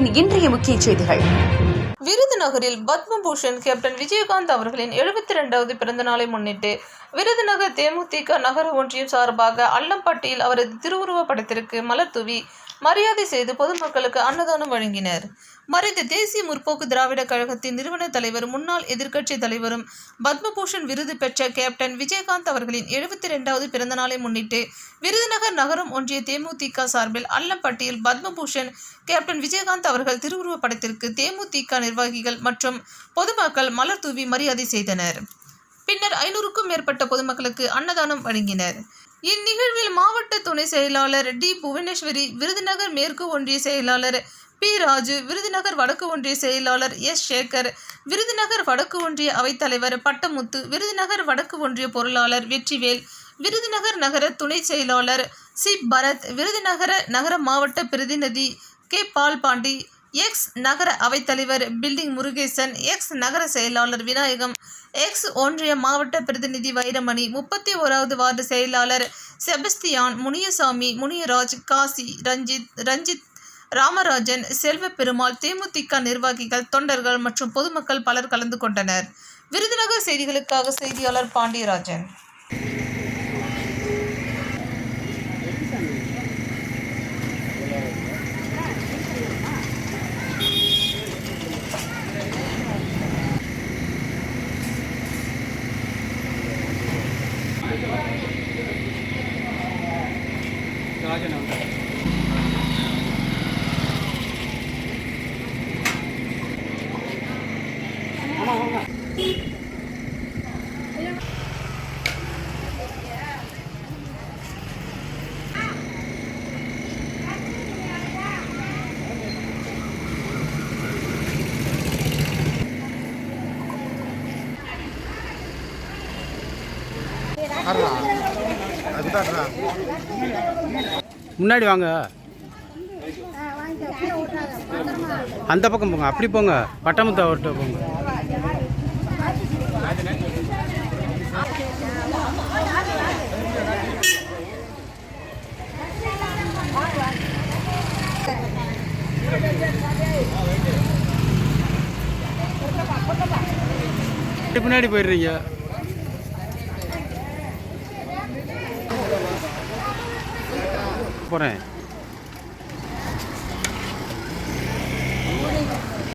தமிழரின் இன்றைய முக்கிய செய்திகள். விருதுநகரில் பத்மபூஷன் கேப்டன் விஜயகாந்த் அவர்களின் 72வது பிறந்த நாளை முன்னிட்டு விருதுநகர் தேமுதிக நகர ஒன்றியம் சார்பாக அல்லம்பட்டியில் அவரது திருவுருவப் படத்திற்கு மலர் தூவி மரியாதை செய்து பொதுமக்களுக்கு அன்னதானம் வழங்கினர். மறைந்த தேசிய முற்போக்கு திராவிட கழகத்தின் நிறுவன தலைவர் முன்னாள் எதிர்க்கட்சி தலைவரும் பத்மபூஷன் விருது பெற்ற கேப்டன் விஜயகாந்த் அவர்களின் 72வது பிறந்த நாளை முன்னிட்டு விருதுநகர் நகரம் ஒன்றிய தேமுதிக சார்பில் அல்லம்பட்டியில் பத்மபூஷன் கேப்டன் விஜயகாந்த் அவர்கள் திருவுருவப் படத்திற்கு தேமுதிக நிர்வாகிகள் மற்றும் பொதுமக்கள் மலர் தூவி மரியாதை செய்தனர். பின்னர் 500க்கும் மேற்பட்ட பொதுமக்களுக்கு அன்னதானம் வழங்கினர். இந்நிகழ்வில் மாவட்ட துணை செயலாளர் டி. புவனேஸ்வரி, விருதுநகர் மேற்கு ஒன்றிய செயலாளர் பி. ராஜு, விருதுநகர் வடக்கு ஒன்றிய செயலாளர் எஸ். சேகர், விருதுநகர் வடக்கு ஒன்றிய அவைத்தலைவர் பட்டமுத்து, விருதுநகர் வடக்கு ஒன்றிய பொருளாளர் வெற்றிவேல், விருதுநகர் நகர துணை செயலாளர் சி. பரத், விருதுநகர நகர மாவட்ட பிரதிநிதி கே. பால்பாண்டி, எக்ஸ் நகர அவைத்தலைவர் பில்டிங் முருகேசன், எக்ஸ் நகர செயலாளர் விநாயகம், எக்ஸ் ஒன்றிய மாவட்ட பிரதிநிதி வைரமணி, 31வது வார்டு செயலாளர் செபஸ்தியான், முனியசாமி, முனியராஜ், காசி, ரஞ்சித், ராமராஜன், செல்வப்பெருமாள், தேமுதிக நிர்வாகிகள், தொண்டர்கள் மற்றும் பொதுமக்கள் பலர் கலந்து கொண்டனர். விருதுநகர் செய்திகளுக்காக செய்தியாளர் பாண்டியராஜன். முன்னாடி வாங்க, அந்த பக்கம் போங்க, அப்படி போங்க, பட்டமுத்து அவர்கிட்ட போங்க. பின்னாடி போயிடுறீங்க. போகிறேன்.